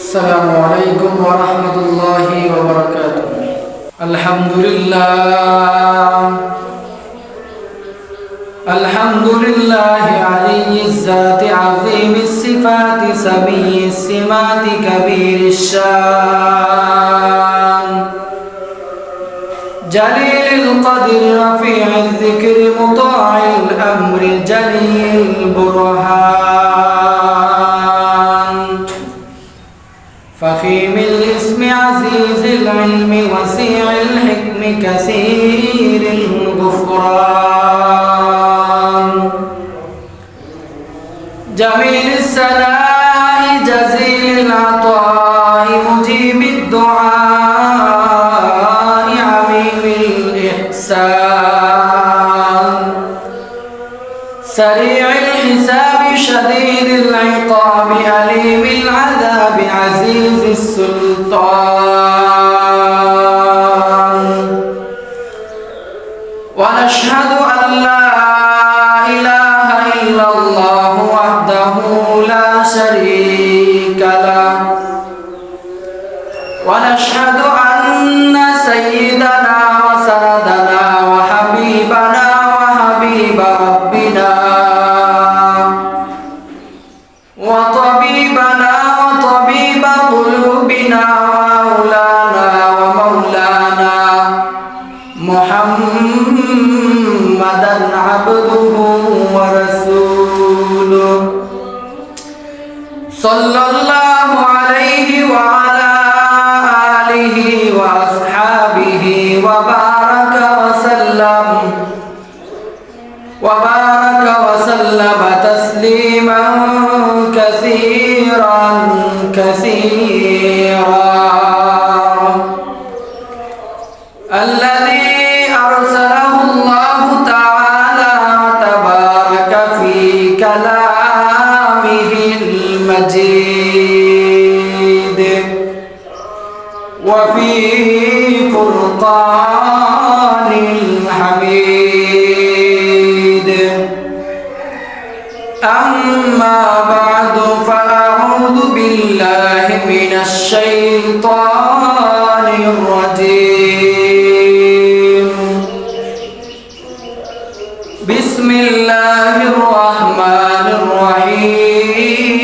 السلام عليكم ورحمة الله وبركاته. الحمد لله علي الذات عظيم الصفات سمي السمات كبير الشان جليل القدر رفيع الذكر مطاع الأمر جليل البرهان فخيم الاسم عزيز العلم وسيع الحكم كثير الغفران جميل الثناء جزيل العطاء مجيب الدعاء عميم الإحسان سريع الحساب شديد العقاب أليم العذاب عزيز السلطان ونشهد أن لا إله إلا الله وحده لا شريك له ونشهد أن سيدنا وسندنا وحبيبنا وحبيب ربنا وطبيبنا وطبيب قلوبنا وأولانا ومولانا محمدا عبده ورسوله صلى الله عليه وعلى آله وأصحابه وبارك وسلم تسليما كثيرا الذي أرسله الله تعالى وتبارك في كلامه المجيد وفي فرقان الحميد أما بعد فأعوذ بالله من الشيطان الرجيم بسم الله الرحمن الرحيم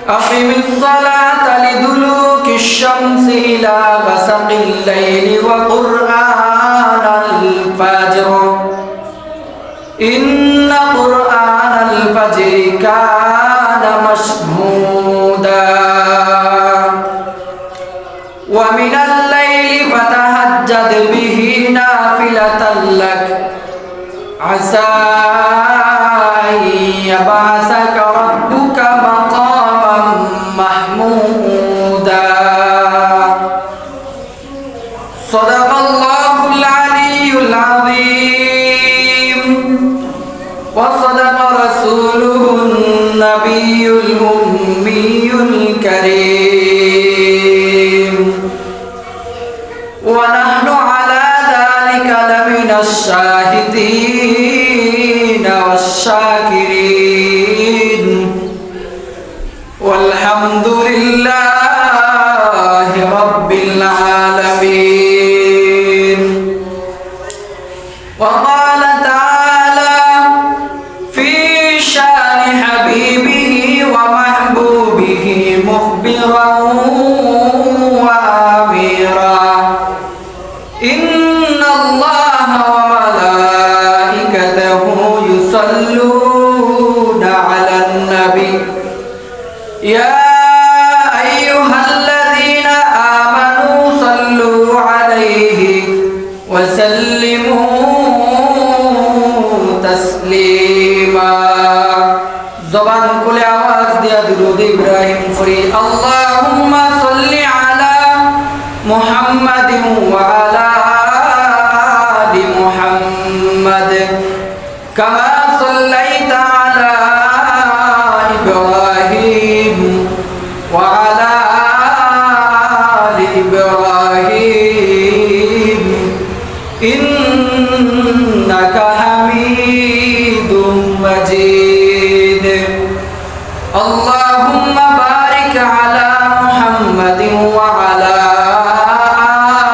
أقم الصلاة لدلوك الشمس إلى غسق الليل وقرآن الفجر إن قرآن الفجر كان مشهودا ومن الليل فتهجد به نافلة لك عسى أن يبعثك ربك مقاما محمودا صدق الله العلي العظيم وصدق رسوله النبي الأمي الكريم ونحن على ذلك لمن الشاهدين والشاكرين والحمد لله رب العالمين وقال تعالى في شان حبيبه ومحبوبه مخبرا وآمرا إن الله وملائكته يصلون على النبي يا أيها الذين آمنوا صلوا عليه وسلموا تسليما زبان كل आवाज दिया दुरूद इब्राहिम फरी اللهم صل على محمد وعلى آل محمد كما صليت على إبراهيم وعلى آل إبراهيم إنك حميد مجيد اللهم بارك على محمد وعلى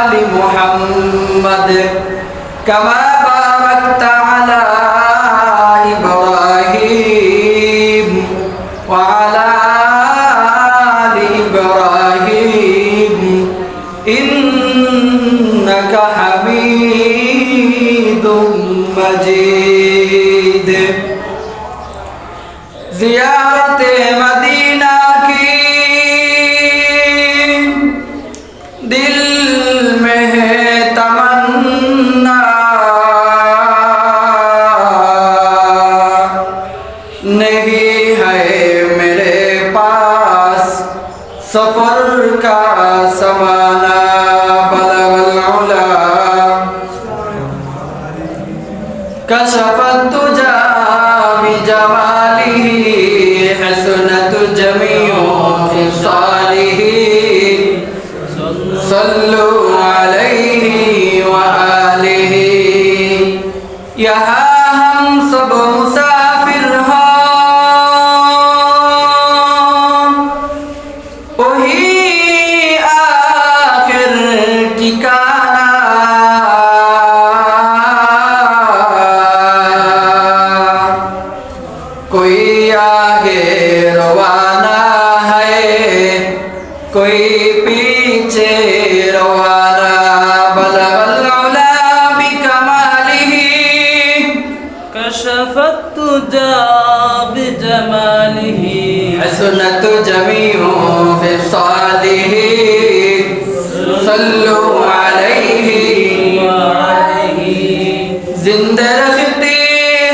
آل محمد كما باركت على إبراهيم وعلى آل إبراهيم إنك حميد مجيد ज़ियारत मदीना की दिल में है तमन्ना नहीं है मेरे पास सफर का समाना बलगल उला कशफत तुजा बिजमालिही हसनत जमीउ फिसालिही सल्लु अलैहि व आलिही यहाँ हम सब मुसाफिर हैं वही आखिर ठिकाना कोई आगे रवाना है कोई पीछे रवाना बलगल उला बिकमालिही कशफत तुजा बिजमालिही हसनत जमीउ फिसालिही सल्लु अलैहि व आलिही जिंदा रखते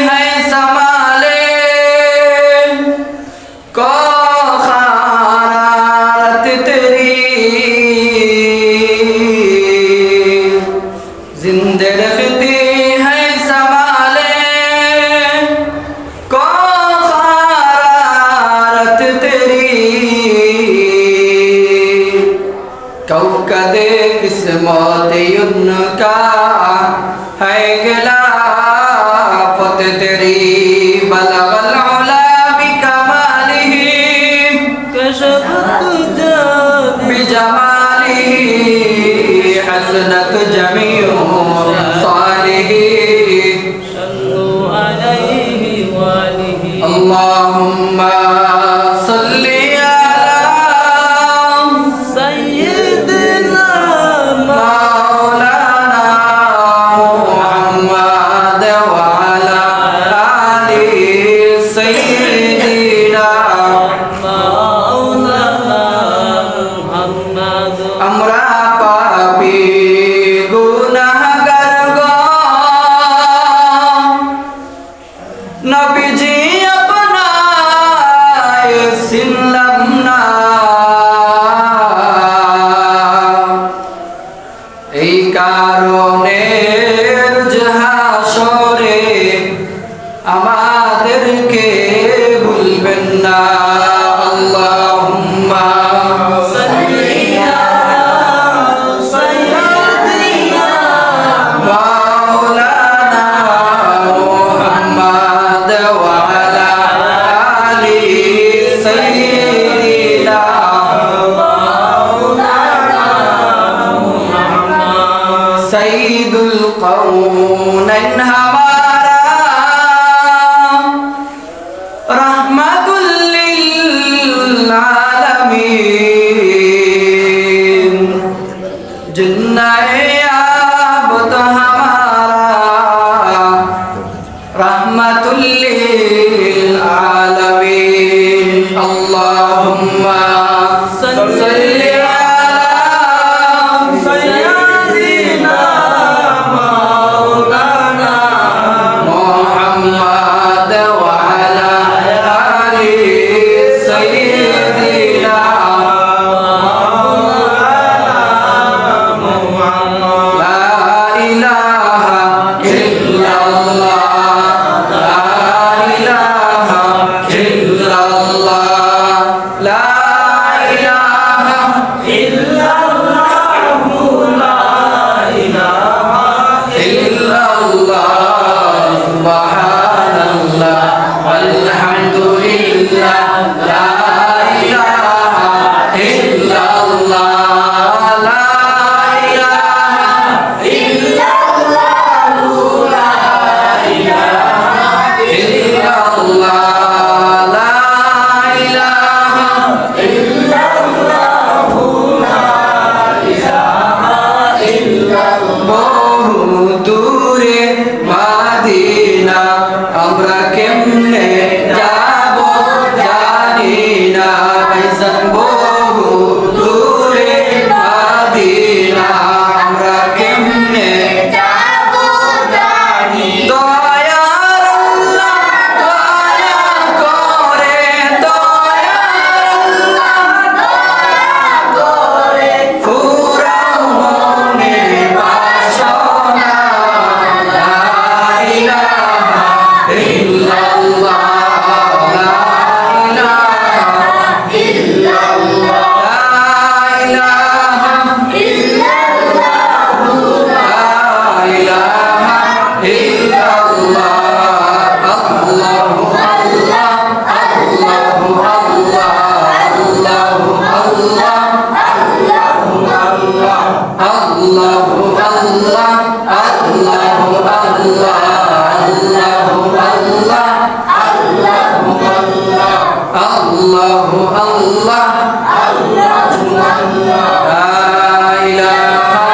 हैं संभाले को खानत तेरी जिंदा रखते हैं संभाले को खानत तेरी कौकदे किस्मत उनका है गिलाफत तेरी बलगल उला बिकमालिही कशफत तुजा बिजमालिही हसनत जमीउ सालिही सल्लु अलैहि व आलिही अल्लाहुम्मा सल्ली सय्यिदना मौलाना मुहम्मद व अला आलि सय्यिदिना मौलाना मुहम्मद আমরা পাপী গুনাহগার গো নবীজি আপনায় চিনলাম না এই কারণে হাসরে আমাদেরকে ভুলবেন না আল্লাহুম্মা مولانا محمد وعلى آل سيدنا سيد القرنين हमारा रहमत लिल आलमीन जिन्नाए आब तो हमारा रहमतुल लिल आलमीन अल्लाहुम्मा सल्ली अला सय्यिदिना मौलाना मुहम्मद व अला आलि सय्यिदिना ला इलाहा इल्लल्लाह ला इलाहा इल्लल्लाह ला इलाहा इल्लल्लाह ला इलाहा इल्लल्लाह सुबहानल्लाह वल्हम्दुलिल्लाह ला আল্লাহু আল্লাহ লা ইলাহা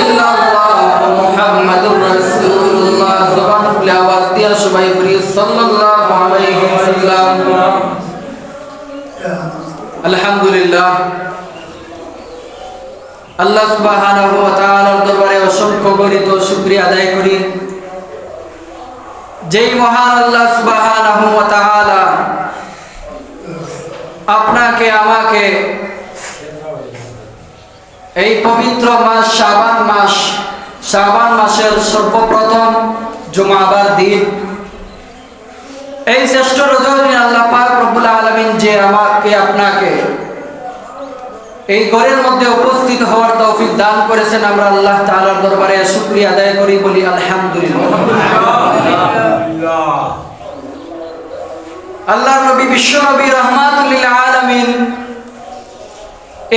ইল্লাল্লাহ মুহাম্মাদুর রাসূলুল্লাহ জবান খুলে আওয়াজ দিয়ে সবাই বলি সাল্লাল্লাহু আলাইহি ওয়াসাল্লাম। আলহামদুলিল্লাহ, আল্লাহ সুবহানাহু ওয়া তাআলার দরবারে অসংখ্য গণিত শুকরিয়া আদায় করি, যেই মহান আল্লাহ সুবহানাহু ওয়া তাআলা আপনাকে আমাকে এই পবিত্র মাস শাবান মাসের সর্বপ্রথম জুমাবার দিন, এই শ্রেষ্ঠ রজনীর দিন আল্লাহ পাক রব্বুল আলামিন যে আমাকে আপনাকে এই ঘরের মধ্যে উপস্থিত হওয়ার তৌফিক দান করেছেন, আমরা আল্লাহ তাআলার দরবারে শুকরিয়া আদায় করি, বলি আলহামদুলিল্লাহ। আল্লাহর নবী বিশ্ব নবী রাহমাতুল লিল আলামিন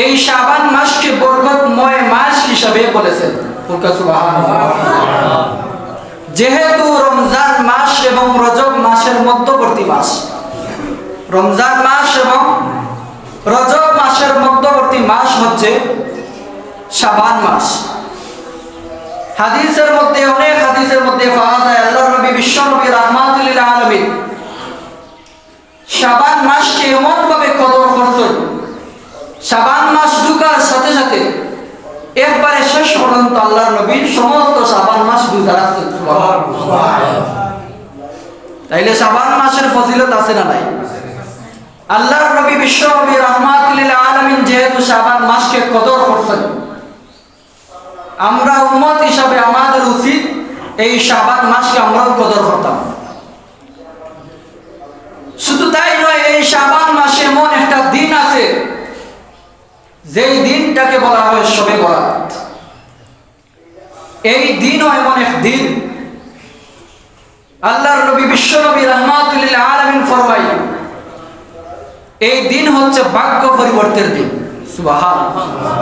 এই শাবান মাসকে বরকতময় মাস হিসাবে বলেছেন। সুবহানাল্লাহ। যেহেতু রমজান মাস এবং রজব মাসের মধ্যবর্তী মাস, রমজান মাস এবং রজব মাসের মধ্যবর্তী মাস হচ্ছে শাবান মাস। হাদিসের মধ্যে অনেক হাদিসের মধ্যে পাওয়া যায় আল্লাহর নবী বিশ্ব নবী রাহমাতুল লিল আলামিন শাবান মাসকে এমন ভাবে কদর করছেন, শাবান মাস ঢোকার সাথে সাথে একবারে শেষ পর্যন্ত আল্লাহর নবী সমস্ত শাবান মাস রোজা রাখছেন। তাইলে শাবান মাসের ফজিলত আছে না নাই? আল্লাহর নবী বিশ্ব নবী রাহমাতুল লিল আলামিন যেহেতু শাবান মাসকে কদর করছেন, আমরা উম্মত হিসাবে আমাদের উচিত এই শাবান মাসকে আমরাও কদর করতাম। শুধু তাই নয়, এই শাবান মাসে এমন একটা দিন আছে যেই দিনটাকে বলা হয় শবে বরাত। এই দিনও এমন এক দিন, আল্লাহর নবী বিশ্ব নবী রাহমাতুল লিল আলামিন ফরমায় এই দিন হচ্ছে ভাগ্য পরিবর্তনের দিন। সুবহানাল্লাহ।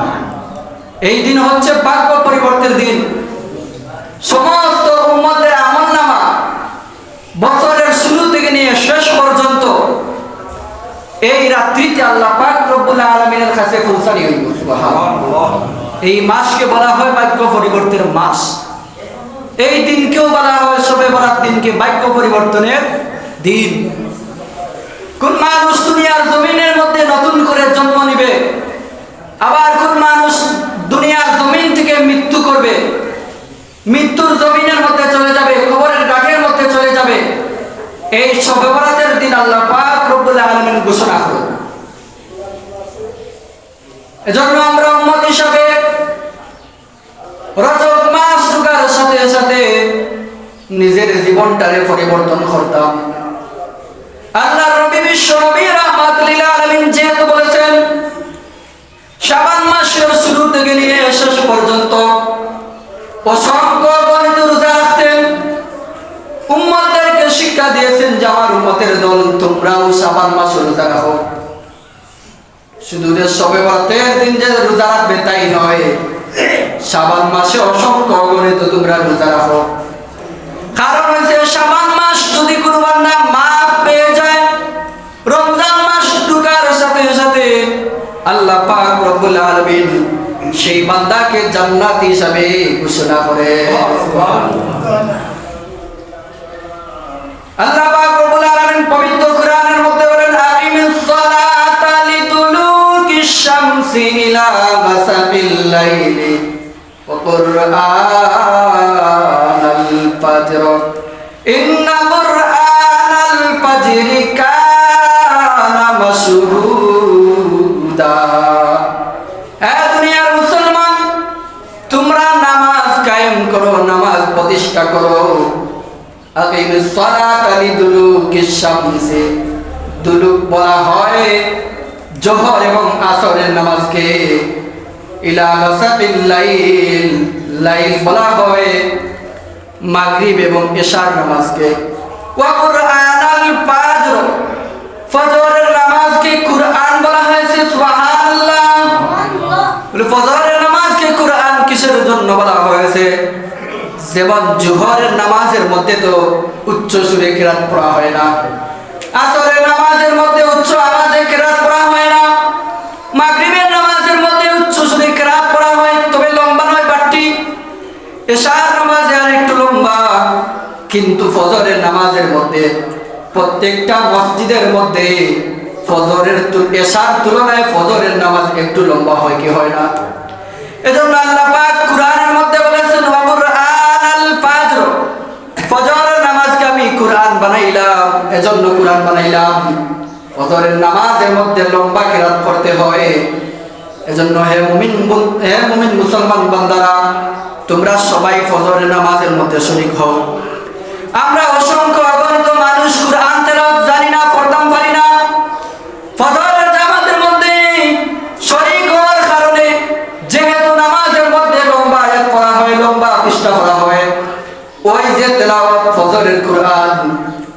এই দিন হচ্ছে ভাগ্য পরিবর্তনের দিন। সমস্ত উম্মতের আমলনামা বছরের শুরু থেকে নিয়ে শেষ পর্যন্ত এই রাত্রিতে আল্লাহ পাক রব্বুল আলামিনের কাছে পৌঁছানি হইব। সুবহানাল্লাহ। এই মাসকে বলা হয় ভাগ্য পরিবর্তনের মাস। এই দিনকেও বলা হয় শবে বরাত দিনকে ভাগ্য পরিবর্তনের দিন। কোন মানুষ দুনিয়ার জমিনের মধ্যে নতুন করে জন্ম নিবে, আবার কোন মানুষ দুনিয়ার জমিন থেকে মৃত্যু করবে, মৃত্যুর জমিনের মধ্যে চলে যাবে, কবরের গাটের মধ্যে চলে যাবে, এই শবে বরাতের দিন আল্লাহ পাক রব্বুল আলামিন ঘোষণা করেন। এজন্য আমরা উম্মত হিসাবে রজব মাস ঢোকার সাথে সাথে নিজের জীবনটারে পরিবর্তন করতাম। আল্লাহর নবী বিশ্ব নবী রাহমাতুল লিল আলামিন যেহেতু বলেছেন শাবান মাসের শুরু থেকে নিয়ে শেষ পর্যন্ত অসংখ্য গণিত রোজা রাখতেন, উম্মতদেরকে শিক্ষা দিয়েছেন যে আমার উম্মতের দল তোমরাও শাবান মাসে রোজা রাখো। শুধু যে শবে বরাতের দিন যে রোজা রাখবে তাই নয়, শাবান মাসে অসংখ্য গণিত তোমরা রোজা রাখো। কারণ হচ্ছে শাবান মাস যদি কোনো বান্দা মাফ পেয়ে যায়, রমজান মাস ঢোকার সাথে সাথে আল্লাহ পাক রব্বুল আলামিন সেই বান্দাকে জান্নাতি হিসাবে ঘোষণা করে। আল্লাহ পাক রব্বুল আলামিন পবিত্র কোরআনের মধ্যে বলেন আকিমিস সালাতা লিদুলুকিশ শামসি ইলা গাসাকিল লাইলি ওয়া কুরআনাল ফাজর ইন্না কুরআনাল ফাজরি কানা মাশহুদা। হে দুনিয়ার মুসলমান, তোমরা নামাজ কায়েম করো, নামাজ প্রতিষ্ঠা করো। আকিমিস সালাতা লিদুলুকিশ শামসি, দুলুক বলা হয় জোহর এবং আসরের নামাজকে, ইলা গাসাকিল লাইল, লাইল বলা হয় মাগরিব এবং ইশার নামাজকে। ওয়া কুরআনাল ফাজর, ফজরের নামাজকে কুরআন বলা হয়েছে। সুবহানাল্লাহ। ফজরের নামাজকে কুরআন কিসের জন্য বলা হয়েছে? যেমন জোহরের নামাজের মধ্যে তো উচ্চ সুরে কিরাত পড়া হয় না, আসরের নামাজের মধ্যে কিন্তু ফজরের নামাজের মধ্যে প্রত্যেকটা মসজিদের মধ্যে এশার তুলনায় ফজরের নামাজ একটু লম্বা হয় কি হয় না? এজন্য আল্লাহ পাক কুরআনের মধ্যে বলেছেন ওয়া কুরআনাল ফাজর, ফজরের নামাজকে আমি কুরআন বানাইলাম, এজন্য কুরআন বানাইলাম। ফজরের নামাজের মধ্যে লম্বা কিরাত পড়তে হয়। এজন্য হে মুমিন মুসলমান বান্দারা, তোমরা সবাই ফজরের নামাজের মধ্যে শরীক হও। আমরা অসংখ্য অগণিত মানুষ কুরআন তেলাওয়াত জানি না, পড়তাম পারি না। ফজরের জামাতের মধ্যে শরীক হওয়ার কারণে যেহেতু নামাজের মধ্যে লম্বা আয়াত পড়া হয়, লম্বা পৃষ্ঠা পড়া হয়, ওই যে তেলাওয়াত ফজরের কুরআন,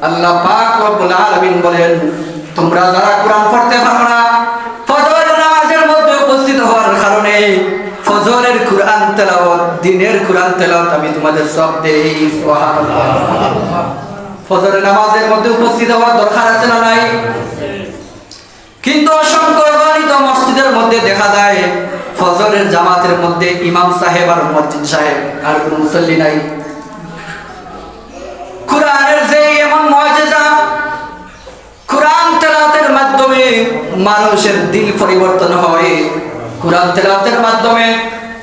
আল্লাহ পাক রব্বুল আলামিন বলেন তোমরা যারা কুরআন পড়তে পারো না, ফজরের নামাজের মধ্যে উপস্থিত হওয়ার কারণে ফজরের কুরআন তেলাওয়াত, দিনের কুরআন তেলাওয়াত আমি তোমাদের সব দেই। সুবহানাল্লাহ। ফজরের নামাজের মধ্যে উপস্থিত হওয়ার দরকার আছে না নাই? কিন্তু অসংখ্য অগণিত মসজিদের মধ্যে দেখা যায় ফজরের জামাতের মধ্যে ইমাম সাহেব আর মসজিদ সাহেব, আর কোনো মুসল্লি নাই। কুরআনের যে এমন মুজিজা, কুরআন তেলাওয়াতের মাধ্যমে মানুষের দিল পরিবর্তন হয়, কুরআন তেলাওয়াতের মাধ্যমে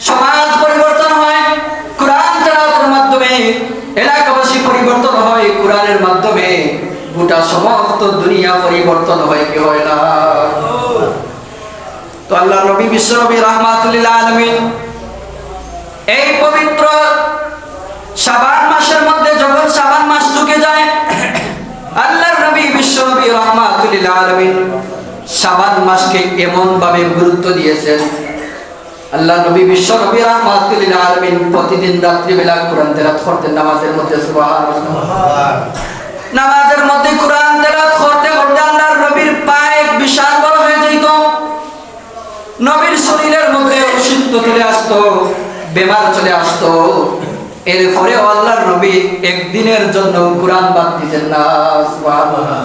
সমাজ পরিবর্তন হয়, কুরআন তেলাওয়াতের মাধ্যমে এলাকাবাসী পরিবর্তন হয়, কুরআনের মাধ্যমে গোটা সমস্ত দুনিয়া পরিবর্তন হয় কি হয় না? তো আল্লাহ নবী বিশ্বনবী রাহমাতুল লিল আলামিন এই পবিত্র শাবান মাসের মধ্যে যখন শাবান মাস ঢুকে যায়, আল্লাহর নবী বিশ্বনবী রাহমাতুল লিল আলামিন শাবান মাসকে এমন ভাবে গুরুত্ব দিয়েছেন। আল্লাহ নবী বিশ্বনবী রাহমাতুল লিল আলামিন প্রতিদিন রাত্রি বেলা কুরআন তেলাওয়াত করতেন নামাজের মধ্যে। সুবহানাল্লাহ। নামাজের মধ্যে কুরআন তেলাওয়াত করতে করতে আল্লাহর নবীর পায়ে বিশাল বড় হয়ে যেত, নবীর শরীরের মধ্যে অসুস্থ চলে আসতো, বেমার চলে আসতো। এরপরে আল্লাহর নবী একদিনের জন্য কুরআন বাদ দিতেন না। সুবহানাল্লাহ।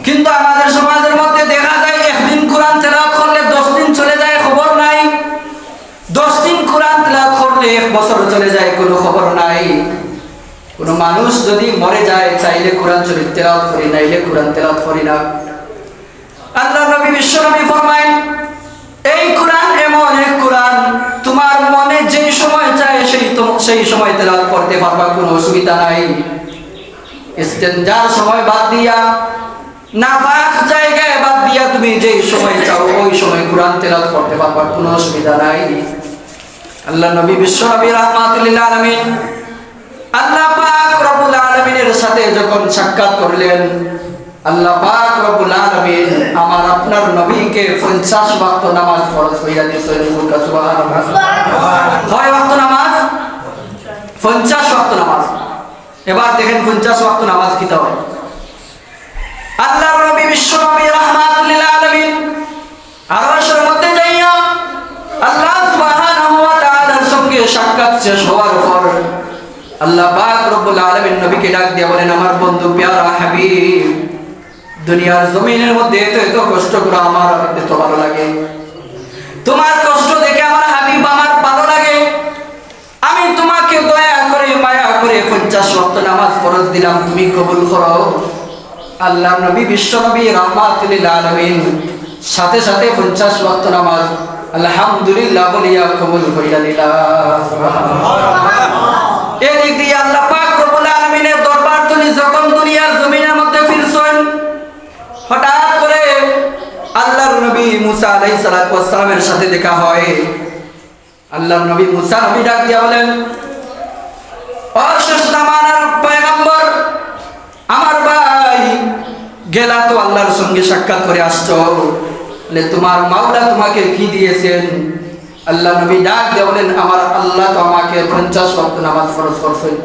কিন্তু আমাদের সমাজের মধ্যে দেখা যায় একদিন কুরআন তেলাওয়াত করলে 10 দিন চলে যায়, খবর নাই। 10 দিন কুরআন তেলাওয়াত করলে 1 বছর চলে যায়, কোনো খবর নাই। কোন মানুষ যদি মরে যায়, চাইলে কোরআন শরীফ তেলাওয়াত করি, নাইলে কোরআন তেলাওয়াত করি না। আল্লাহ নবী বিশ্বনবী ফরমায় এই কোরআন এমন এক কোরআন, তোমার মনে যেই সময় চায় সেই সময় তেলাওয়াত করতে পারবা, কোনো অসুবিধা নাই। ইস্তেনজার সময় বাদ দিয়া, নাপাক জায়গায় বাদ দিয়া তুমি যেই সময় চাও ওই সময় কোরআন তেলাওয়াত করতে পারবা, কোনো অসুবিধা নাই। আল্লাহ নবী বিশ্বনবী রাহমাতুল লিল আলামিন আল্লাহ পাক রব্বুল আলামিনের সাথে যখন সাক্ষাৎ করলেন, আল্লাহ পাক রব্বুল আলামিন আমার আপনার নবীকে 50 ওয়াক্ত নামাজ ফরজ কইরা দিয়েছেন। সুবহানাল্লাহ। কয় ওয়াক্ত নামাজ? 50 ওয়াক্ত নামাজ। এবার দেখেন 50 ওয়াক্ত নামাজ কি তা হয়। আল্লাহর নবী বিশ্বনবী রাহমাতুল লিল আলামিন আরশের মধ্যে যাইয়া আল্লাহ সুবহানাহু ওয়া তাআলার সঙ্গে সাক্ষাৎ শেষ হওয়ার পর আল্লাহ পাক রব্বুল আলামিন নবীকে ডাক দিয়ে বলেন, আমার বন্ধু প্যারা হাবিব, দুনিয়ার জমিনের মধ্যে এত কষ্ট করে আমার এত ভালো লাগে, তোমার কষ্ট দেখে আমার হাবিব আমার ভালো লাগে, আমি তোমাকে দয়া করে মায়া করে 50 ওয়াক্ত নামাজ ফরজ দিলাম, তুমি কবুল করো। আল্লাহ নবী বিশ্বনবী রাহমাতুল লিল আলামিন সাথে সাথে 50 ওয়াক্ত নামাজ আলহামদুলিল্লাহ বলিয়া কবুল কইরা দিলাম। এদিক দিয়ে আল্লাহ পাক রব্বুল আলামিনের দরবার তুমি যখন দুনিয়ার জমিনের মধ্যে ফিরছেন, হঠাৎ করে আল্লাহর নবী মুসা আলাইহিস সালাতু ওয়াস সালামের সাথে দেখা হয়। আল্লাহর নবী মুসা নবী ডাক দিয়া বলেন, ও শেষ জামানার পয়গম্বর, আমার ভাই গেলা তো আল্লাহর সঙ্গে সাক্ষাৎ করে আসছো, তোমার মাওলা তোমাকে কি দিয়েছেন? আল্লাহ নবী ডাক দিয়ে বলেন, আমার আল্লাহ তো আমাকে 50 ওয়াক্ত নামাজ ফরজ করেছেন।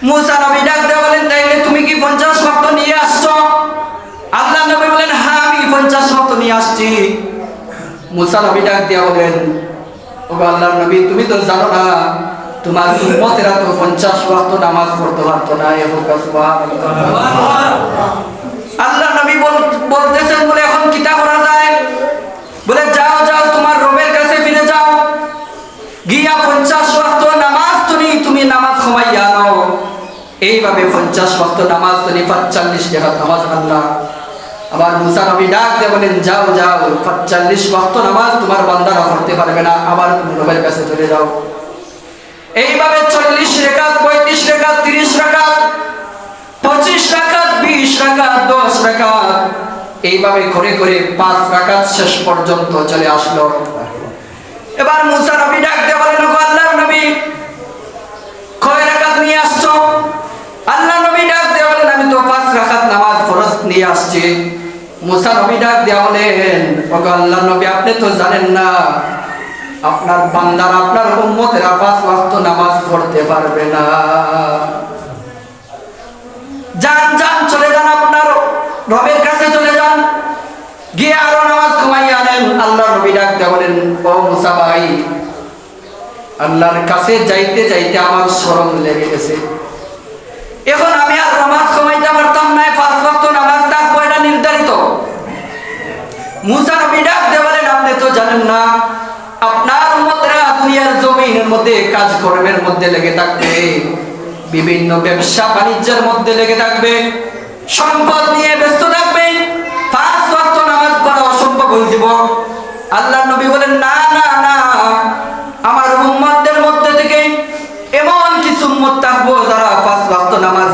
মুসা নবী ডাক দিয়ে বলেন, তাইলে তুমি কি 50 ওয়াক্ত নিয়ে আসছো? আল্লাহ নবী বলেন, হ্যাঁ আমি 50 ওয়াক্ত নিয়ে আসছি। মুসা নবী ডাক দিয়ে বলেন, ও আল্লাহর নবী তুমি তো জানো না তোমার উম্মতেরা তো 50 ওয়াক্ত নামাজ পড়তে পারতো না। আল্লাহ নবী বলতেছেন বলে এখন কিতা করা যায়? বলে যাও যাও তোমার রবের কাছে ফিরে যাও, গিয়া 50 ওয়াক্ত নামাজ তুমি নামাজ কমাইয়া নাও। এই এইভাবে 50 ওয়াক্ত নামাজ তুমি 45 রাকাত নামাজ আল্লাহ। আবার মুসা নবী ডাক দিয়ে বলেন যাও যাও 45 ওয়াক্ত নামাজ তোমার বান্দারা পড়তে পারবে না, আবার তুমি রবের কাছে চলে যাও। এইভাবে 40 রাকাত 35 রাকাত 30 রাকাত 25 রাকাত 20 রাকাত 10 রাকাত এইভাবে করে করে 5 রাকাত শেষ পর্যন্ত চলে আসলো। এবার মুসা নবী ডাক দিয়ে বলেন গো আল্লাহর নবী কয় রাকাত নিয়ে আসছো? আল্লাহ নবী ডাক দিয়ে বলেন আমি তো 5 রাকাত নামাজ ফরজ নিয়ে আসছি। মুসা নবী ডাক দিয়ে বলেন ওগো আল্লাহর নবী আপনি তো জানেন না আপনার বান্দারা আপনার উম্মতেরা 5 ওয়াক্ত নামাজ পড়তে পারবে না। যান যান চলে যান আপনার রবের কাছে চলে যান, গিয়ে আরো নামাজ কমাইয়া আনেন। আল্লাহর নবী ডাক দিয়ে বলেন ও মুসা ভাই আল্লাহর কাছে যাইতে যাইতে আমার শরম লেগে গেছে, এখন আমি আর নামাজ কমাইতে পারতাম না, 5 ওয়াক্ত নামাজ থাকবো এটা নির্ধারিত। মুসা নবী ডাক দিয়ে বলেন আপনি তো জানেন না আপনার উম্মতরা দুনিয়ার জমিনের মধ্যে কাজকর্মের মধ্যে লেগে থাকবে, বিভিন্ন ব্যবসা বাণিজ্যের মধ্যে লেগে থাকবে, সম্পদ নিয়ে ব্যস্ত থাকবে, 5 ওয়াক্ত নামাজ পড়া অসম্ভব হয়ে যাব। আল্লাহর নবী বলেন না না না আমার উম্মতদের মধ্যে থেকে এমন কিছু উম্মত থাকবো যারা 5 ওয়াক্ত নামাজ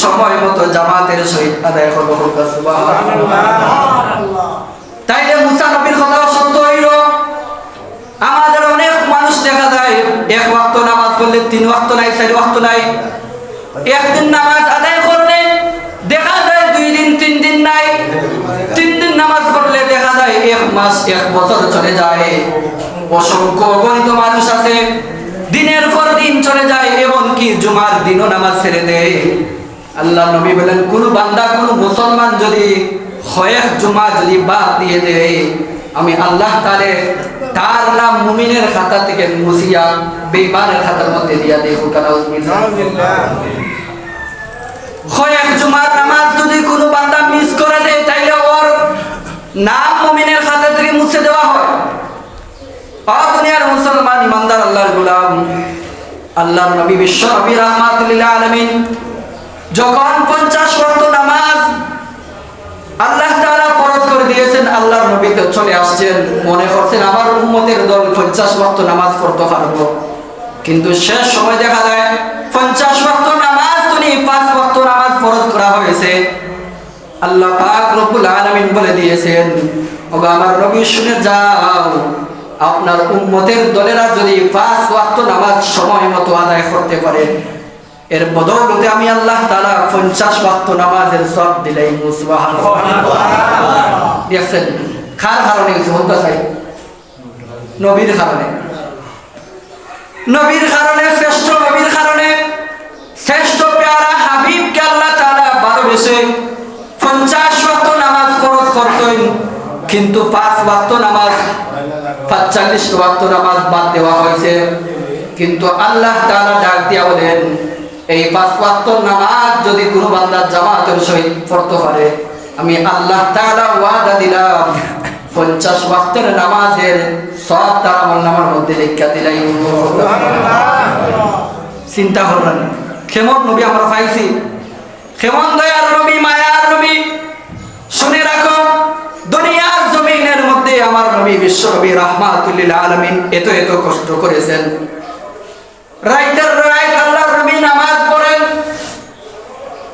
সময় মতো জামাতের সহিত আদায় করবে। সুবহানাল্লাহ। তাইলে মুসা নবীর কথা সত্য হইল। আমাদের অনেক মানুষ দেখা যায় 1 ওয়াক্ত নামাজ পড়লে 3 ওয়াক্ত নাই 4 ওয়াক্ত নাই, একদিন নামাজ আদায় করলে দেখা যায় 2 দিন 3 দিন নাই, 3 দিন নামাজ পড়লে দেখা যায় 1 মাস 1 বছর চলে যায়। অসংখ্য অগণিত মানুষ আছে দিনের পর দিন চলে যায়, এমনকি জুমার দিনও নামাজ ছেড়ে দেয়। আল্লাহ নবী বলেন কোন বান্দা কোন মুসলমান যদি কয়েক জুমা যদি বাদ দিয়ে দেয় আমি আল্লাহ তাআলা তার নাম মুমিনের খাতা থেকে মুছিয়া বেঈমানের খাতার মধ্যে দিয়া দেই। কয়েক জুমার নামাজ যদি কোনো বান্দা মিস করে দেয় তাইলে ওর নাম মুমিনের খাতা থেকে মুছে দেওয়া হয়। দুনিয়ার মুসলমান ইমানদার আল্লাহর গোলাম, আল্লাহর নবী বিশ্ব নবী রাহমাতুল লিল আলামিন যখন 50 ওয়াক্ত নামাজ আল্লাহ তাআলা ফরজ করে দিয়েছেন, আল্লাহর নবী তো চলে আসছেন, মনে করছেন আমার উম্মতের দল 50 ওয়াক্ত নামাজ পড়তে পারবো, কিন্তু শেষ সময় দেখা যায় 50 ওয়াক্ত নামাজ তুমি 5 ওয়াক্ত নামাজ ফরজ করা হয়েছে। আল্লাহ পাক রব্বুল আলামিন বলে দিয়েছেন ওগো আমার নবী শুনে যাও আপনার উম্মতের দলেরা যদি 5 ওয়াক্ত নামাজ সময় মতো আদায় করতে পারে এর বদৌলতে আমি আল্লাহ তাআলা 50 ওয়াক্ত নামাজের সওয়াব দিলাই। সুবহানাল্লাহ। দেখছেন কার কারণে কিছু হতে চাই? নবীর কারণে, নবীর কারণে, শ্রেষ্ঠ নবীর কারণে, শ্রেষ্ঠ প্যারা হাবিবকে আল্লাহ তাআলা ভালোবেসে 50 ওয়াক্ত নামাজ ফরজ করতেন, কিন্তু 5 ওয়াক্ত নামাজ 45 ওয়াক্ত নামাজ বাদ দেওয়া হয়েছে। কিন্তু আল্লাহ তাআলা ডাক দিয়া বলেন এই 5 ওয়াক্ত নামাজ যদি কোনো বান্দা জামাতের সহিত পড়তে পারে আমি আল্লাহ তাআলা ওয়াদা দিলাম 50 ওয়াক্তের নামাজের সওয়াব তার আমলনামার মধ্যে লিখা দিলাই। চিন্তা করলেন কেমন নবী আমরা পাইছি, কেমন দয়ার নবী, মায়ার নবী। শুনে রাখো দুনিয়ার জমিনের মধ্যে আমার নবী বিশ্ব নবী রাহমাতুল লিল আলামিন এত এত কষ্ট করেছেন। রাইতের রাত আল্লাহর নবী নামাজ পড়েন,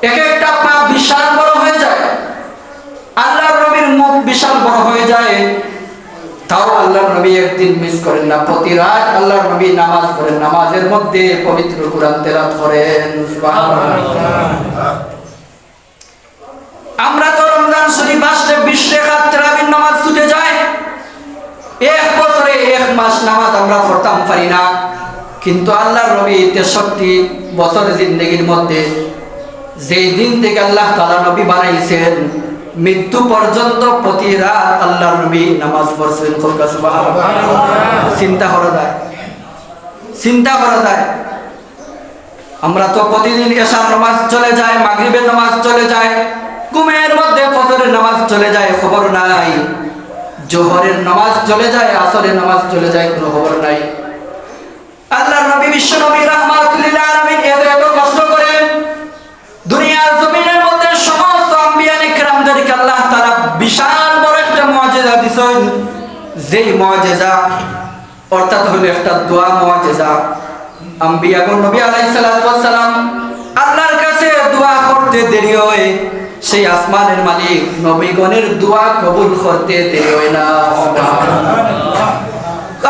এক একটা পা বিশাল বড় হয়ে যায়, আল্লাহর নবীর মুখ বিশাল বড় হয়ে যায়, তাও আল্লাহর নবী একদিন মিস করেন না। প্রতি রাত আল্লাহর নবী নামাজ পড়েন, নামাজের মধ্যে পবিত্র কুরআন তেলাওয়াত করেন। সুবহানাল্লাহ। আমরা তো রমজান শরীফ আসলে 20 রাকাত তারাবির নামাজ ছুটে যায়, এক বছরে 1 মাস নামাজ আমরা পড়তাম পারি না। কিন্তু আল্লাহর নবী 63 বছর জিন্দেগির মধ্যে যেই দিন থেকে আল্লাহ তাআলা নবী বানাইছেন মৃত্যু পর্যন্ত প্রতি রাত আল্লাহর নবী নামাজ পড়ছেন। সুবহানাল্লাহ। চিন্তা করা যায়, চিন্তা করা যায়। আমরা তো প্রতিদিন এশার নামাজ চলে যায়, মাগরিবের নামাজ চলে যায়, ঘুমের মধ্যে ফজরের নামাজ চলে যায়, খবর নাই। জোহরের নামাজ চলে যায়, আসরের নামাজ চলে যায়, কোনো খবর নাই। আল্লাহর নবী বিশ্ব নবী রাহমাতুল লিল আলামিন এত এত কষ্ট করেন তাআলা বিশাল বড় একটা মুআজিজা দিছেন, যেই মুআজিজা অর্থাৎ হলো একটা দোয়া মুআজিজা। আম্বিয়াগণ নবী আলাইহিস সালাতু ওয়াস সালাম আল্লাহর কাছে দোয়া করতে দেরি হয়, সেই আসমানের মালিক নবীগণের দোয়া কবুল করতে দেরি হয় না।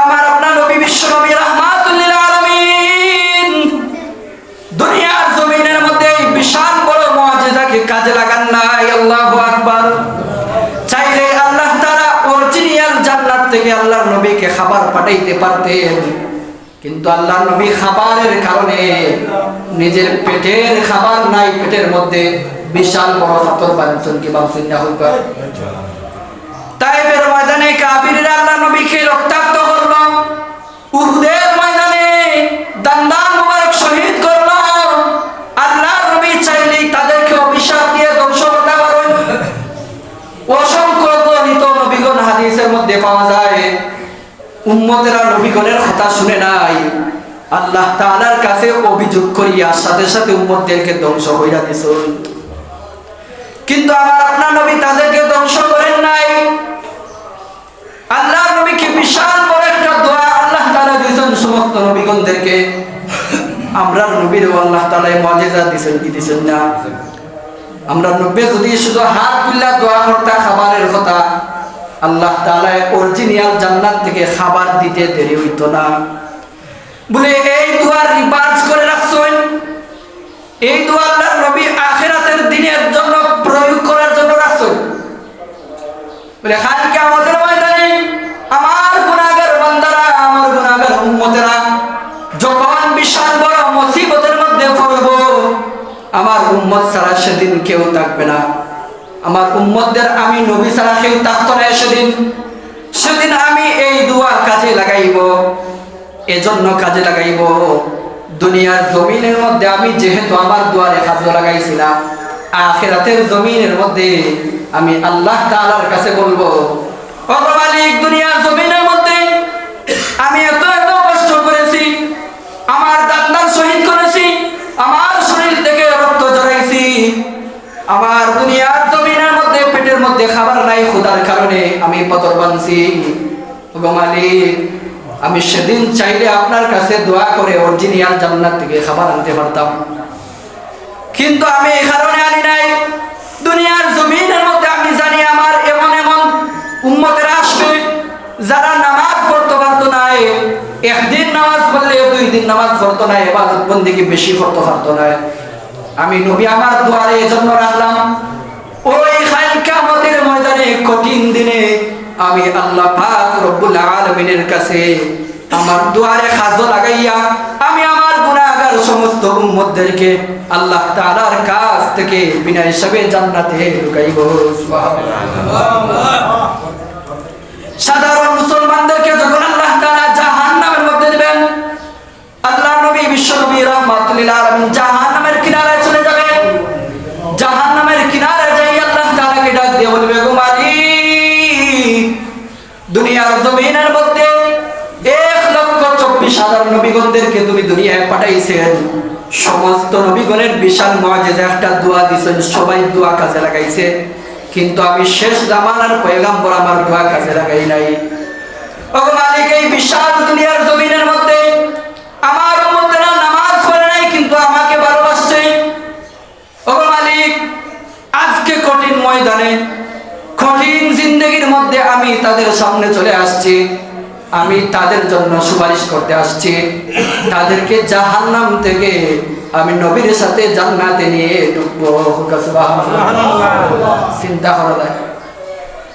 আমার আপনার নবী বিশ্ব নবী রাহমাতুল লিল আলামিন দুনিয়ার জমিনের মধ্যে এই বিশাল বড় মুআজিজাকে কাজে লাগান নাই। আল্লাহু আকবার। চাইলে আল্লাহ তাআলা অরিজিনাল জান্নাত থেকে আল্লাহর নবীকে খাবার পাঠাইতে পারতেন, কিন্তু আল্লাহর নবী খাবারের কারণে নিজের পেটের খাবার নাই, পেটের মধ্যে বিশাল বড় পাথর বাঁধছেন। কি বাঁধছেন না হোক তাইফের ময়দানে কাফিররা আল্লাহর নবীকে রক্তাক্ত করলো, উহুদের ময়দানে দান্দান মুবারক শহীদ করলো। আল্লাহর নবী চাইলেই তাদেরকে অভিশাপ দিয়ে ধ্বংস করতে পারেন। অসংখ্য গণিত নবীগণ হাদিসের মধ্যে পাওয়া যায়, উম্মতেরা নবীগণের কথা শুনে নাই, আল্লাহ তাআলার কাছে অভিযোগ করিয়া সাথে সাথে উম্মতদেরকে ধ্বংস কইরা দিছেন। কিন্তু আমার আপনার নবী তাদেরকে ধ্বংস করেন নাই। আল্লাহর নবীকে বিশাল বড় একটা দোয়া আল্লাহ তাআলা দিয়েছেন সমস্ত নবীগণদেরকে। আমরা নবীরও আল্লাহ তাআলা মুআজিজা দিয়েছেন, কি দিয়েছেন না? আমরা নবী যদি শুধু হাত তুলে দোয়া করতে খাবারের কথা, আল্লাহ তাআলা অরিজিনাল জান্নাত থেকে খাবার দিতে দেরি হইতো না। বলে এই দোয়ার রিভার্স করে রাখছেন, এই দোয়া আল্লাহর নবী আখিরাতের দিনের জন্য প্রয়োগ করার জন্য রাখছেন। বলে কাল কিয়ামতের ময়দানে আমার গুনাহগার বান্দারা, আমার গুনাহগার উম্মতেরা যখন বিশাল বড় মুসিবতের মধ্যে পড়ব, আমার উম্মত ছাড়া সেদিন কেউ থাকবে না। আমার উম্মতদের আমি নবী ছাড়া কেউ থাকতো না সেদিন। সেদিন আমি এই দোয়া কাজে লাগাইব, এজন্য কাজে লাগাইব দুনিয়ার জমিনের মধ্যে আমি যেহেতু আমার দোয়ারে কাজে লাগাইছিলাম, আখিরাতের জমিনের মধ্যে আমি আল্লাহ তাআলার কাছে বলবো, ও মালিক দুনিয়ার জমিনের মধ্যে আমি এত এত কষ্ট করেছি, আমার দান্দান শহীদ করেছি, আমার শরীর থেকে রক্ত ঝরাইছি, আমার দুনিয়ার জমিনের মধ্যে পেটের মধ্যে খাবার নাই, ক্ষুধার কারণে আমি পাথর বানছি। ও মালিক আমি সেদিন চাইলে আপনার কাছে দোয়া করে অরিজিনাল জান্নাত থেকে খাবার আনতে পারতাম, কিন্তু আমি এই কারণে আনি নাই। দুনিয়ার জমিনের মধ্যে আমি জানি আমার এমন এমন উম্মতেরা আসবে যারা নামাজ পড়তে পারতো না, একদিন নামাজ পড়লে 2 দিন নামাজ পড়তো না, ইবাদত বন্দেগী বেশি করতে পারতো না। আমি নবী আমার দোয়ারে এজন্য রাখলাম, ওই কাল কিয়ামতের ময়দানে কঠিন দিনে আমি আল্লাহ পাক রব্বুল আলামিনের কাছে আমার দোয়ারে কাজে লাগাইয়া আমি আমার গুনাহগার সমস্ত উম্মতদেরকে আল্লাহ তাআলার কাছ থেকে বিনা হিসাবে জান্নাতে ঢুকাইব। সুবহানাল্লাহ। সাধারণ মুসলমানদেরকে যখন আল্লাহ তাআলা জাহান্নামের মধ্যে দিবেন, আল্লাহর নবী বিশ্ব নবী রাহমাতুল লিল আলামিন জাহান্নামের কিনারায় চলে যাবেন। জাহান্নামের কিনারে যাই আল্লাহ তাআলাকে ডাক দিয়ে বলবে, গো মালিক দুনিয়ার জমিনের মধ্যে 1,24,000 নবীগণদেরকে তুমি দুনিয়ায় পাঠাইছেন, সমস্ত নবীগণের বিশাল মুআজিজা একটা দোয়া দিছেন, সবাই দোয়া কাজে লাগাইছে, কিন্তু আমি শেষ জামানার পয়গম্বর আমার দোয়া কাজে লাগাই নাই। ও মালিক এই বিশাল দুনিয়ার জমিনের মধ্যে আমার উম্মতেরা নামাজ পড়ে নাই, কিন্তু আমাকে ভালোবাসছে। ও মালিক আজকে কঠিন ময়দানে কঠিন জিন্দেগির মধ্যে আমি তাদের সামনে চলে আসছি, আমি তাদের জন্য সুপারিশ করতে আসছি, তাদেরকে জাহান্নাম থেকে আমি নবীর সাথে জান্নাতে নিয়ে ঢুকবো। সুবহানাল্লাহ। চিন্তা করা যায়,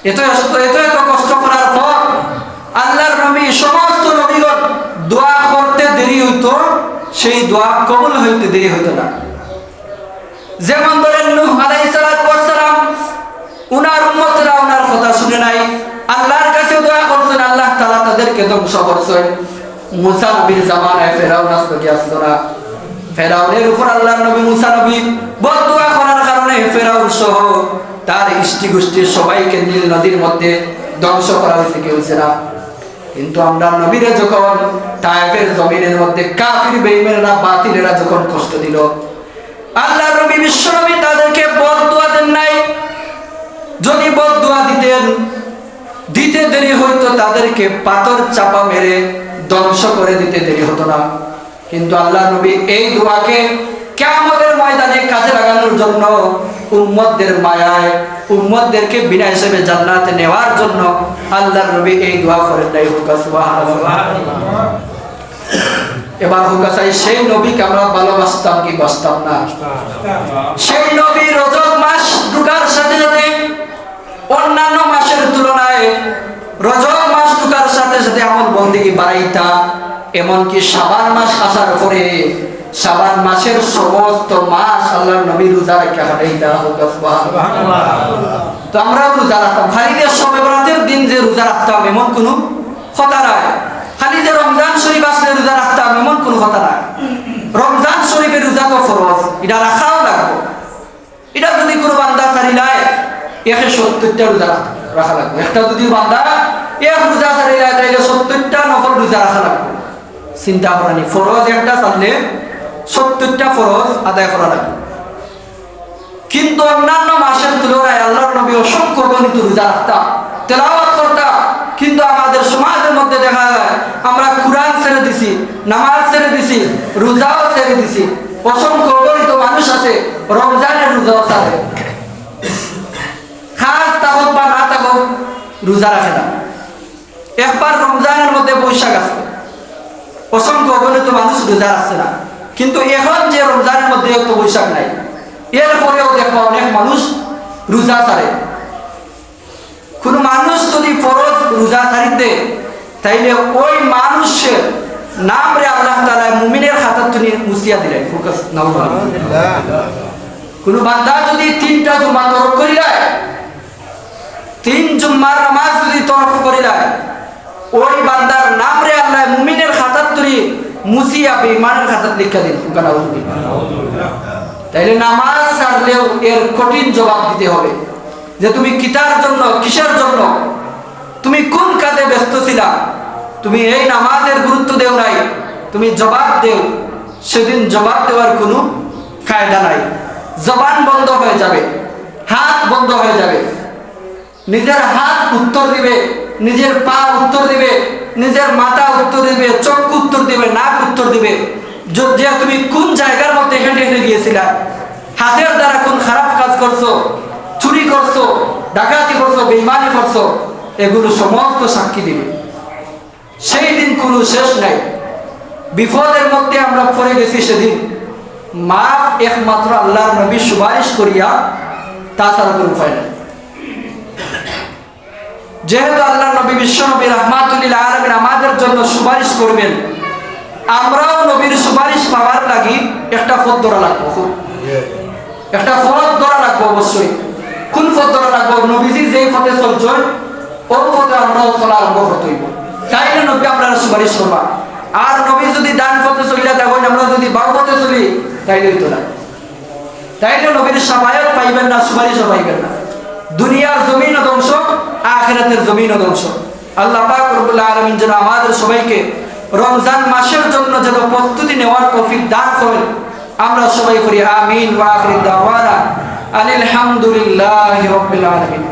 এত কষ্ট করার পর আল্লাহর নবী সমস্ত নবীগণ দোয়া করতে দেরি হইতো, সেই দোয়া কবুল হইতে দেরি হইতো না। যেমন ধরেন নূহ আলাইহিস সালাম, উনার উম্মতরা উনার কথা শুনে নাই, আল্লাহর কাছে দোয়া করছেন, আল্লাহ তাআলা তাদেরকে ধ্বংস করছেন। মুসা নবীর জামানায় ফেরাউন আসতো না, ফেরাউনের উপর আল্লাহর নবী মুসা নবী বদদুয়া করার কারণে ফেরাউন সহ তার ইষ্টি গোষ্ঠীর সবাইকে নীল নদীর মধ্যে ধ্বংস করা হয়েছে, কেউ না। কিন্তু আমরা নবীরে যখন তায়েফের জমিনের মধ্যে কাফির বেঈমানরা বাতিলেরা যখন কষ্ট দিল, আল্লাহর নবী বিশ্ব নবী তাদেরকে বদদুয়া দেন নাই। যদি দিলেন, দিতে দেরি হইতো তাদেরকে পাথর চাপা মেরে ধ্বংস করে দিতে দেরি হতো না। কিন্তু আল্লাহ নবী এই দোয়াকে কিয়ামতের ময়দানে কাজে লাগানোর জন্য, উম্মতদের মায়ায় উম্মতদেরকে বিনা হিসেবে জান্নাতে নেওয়ার জন্য আল্লাহ নবী এই দোয়া করেন নাই। সুবহানাল্লাহ। এবার হোক চাই সেই নবীকে আমরা ভালোবাসতাম কি বাসতাম না? সেই নবী রজব মাস ঢুকার সাথে সাথে অন্যান্য মাসের তুলনায় রজব মাস ঢুকার সাথে সাথে আমল বন্দেগী বাড়াইতা। এমনকি শাবান মাস আসার পরে শাবান মাসের সমস্ত মাস আল্লাহর নবী রোজা রাখা হাঁটাইতা। সুবহানাল্লাহ। তো আমরা রোজা রাখতাম, খালি যে শবে বরাতের দিন যে রোজা রাখতাম এমন কোনো কথা নাই। খালি যে রমজান শরীফ আসলে রোজা রাখতাম এমন কোনো কথা নাই। রমজান শরীফের রোজা তো ফরজ, এটা রাখাও লাগবে। এটা যদি কোনো বান্দা ছাড়ি নাই 170টা রোজা রাখা লাগবে। একটা যদি বান্দা এক রোজা ছাড়ি নাই তাইলে 70টা নফল রোজা রাখা লাগবে। চিন্তা করানি, ফরজ একটা ছাড়লে 70টা ফরজ আদায় করা লাগবে। কিন্তু অন্যান্য মাসের তুলনায় আল্লাহর নবী অসংখ্য গণিত রোজা রাখতাম, তেলাওয়াত করতাম। কিন্তু আমাদের সমাজের মধ্যে দেখা যায় আমরা কুরআন ছেড়ে দিছি, নামাজ ছেড়ে দিছি, রোজাও ছেড়ে দিছি। অসংখ্য গণিত মানুষ আছে রমজানের রোজাও ছাড়ে, খাস তাহক বা না তাহক রোজা রাখে না। একবার রমজানের মধ্যে বৈশাখ আছে, অসংখ্য অগণিত মানুষ রোজা রাখছে না। কিন্তু এখন যে রমজানের মধ্যে তো বৈশাখ নাই, এরপরেও দেখবা অনেক মানুষ রোজা ছাড়ে। কোন মানুষ যদি ফরজ রোজা ছাড়িতে তাইলে ওই মানুষের নাম রে আল্লাহ তাআলা মুমিনের খাতা তুলি মুছিয়া দিলেন। ফোকাস নাউজুবিল্লাহ। কোন বান্দা যদি 3টা জুমা তরক করিলায়, 3 জুম্মার নামাজ যদি তরক করিলায়, ওই বান্দার নাম রে আল্লাহ মুমিনের খাতা তুলি মুছিয়া বেঈমানের খাতা লিখা দিন। ফোকাস নাউজুবিল্লাহ। তাইলে নামাজ ছাড়লেও এর কঠিন জবাব দিতে হবে যে তুমি কিতার জন্য, কিসের জন্য, তুমি কোন কাজে ব্যস্ত ছিলা, তুমি এই নামাজের গুরুত্ব দেও নাই, তুমি জবাব দেও। সেদিন জবাব দেওয়ার কোনো কায়দা নাই। জবান বন্ধ হয়ে যাবে, হাত বন্ধ হয়ে যাবে। নিজের হাত উত্তর দিবে, নিজের পা উত্তর দিবে, নিজের মাথা উত্তর দিবে, চোখ উত্তর দিবে, নাক উত্তর দিবে যে তুমি কোন জায়গার মধ্যে হেঁটে হেঁটে গিয়েছিলা, হাতের দ্বারা কোন খারাপ কাজ করছো, চুরি করছো, ডাকাতি করছো, বেঈমানি করছো, এগুলো সমস্ত সাক্ষী দিবে। সেই দিন কোনো শেষ নাই। বিপদের মধ্যে আমরা পড়ে গেছি, সেদিন মাফ একমাত্র আল্লাহর নবী সুপারিশ করিয়া, তাছাড়া কোনো উপায় নাই। যেহেতু আল্লাহর নবী বিশ্বনবী রাহমাতুল লিল আলামিন আমাদের জন্য সুপারিশ করবেন, আমরাও নবীর সুপারিশ পাওয়ার লাগি একটা পথ ধরা লাগবো, একটা পথ ধরা লাগবো অবশ্যই। কোন পথ ধরা লাগবো? নবীজি যেই পথে চলছেন ওই পথে আমরাও চলা আরম্ভ করতে হইব। তাইলে নবী আমরা সুপারিশ করবা। আর নবী যদি ডান পথে চলিয়া দেখেন, আমরা যদি বাম পথে চলি তাইলে হইতো না। তাইলে নবীর সাফায়াত পাইবেন না, সুপারিশও পাইবেন না। দুনিয়ার জমিনও ধ্বংস, আখিরাতের জমিনও ধ্বংস। আল্লাহ পাক রব্বুল আলামিন যেন আমাদের সবাইকে রমজান মাসের জন্য যেন প্রস্তুতি নেওয়ার তৌফিক দান করেন। আমরা সবাই করি আমিন। ওয়া আখিরু দাওয়ানা আলহামদুলিল্লাহি রাব্বিল আলামিন।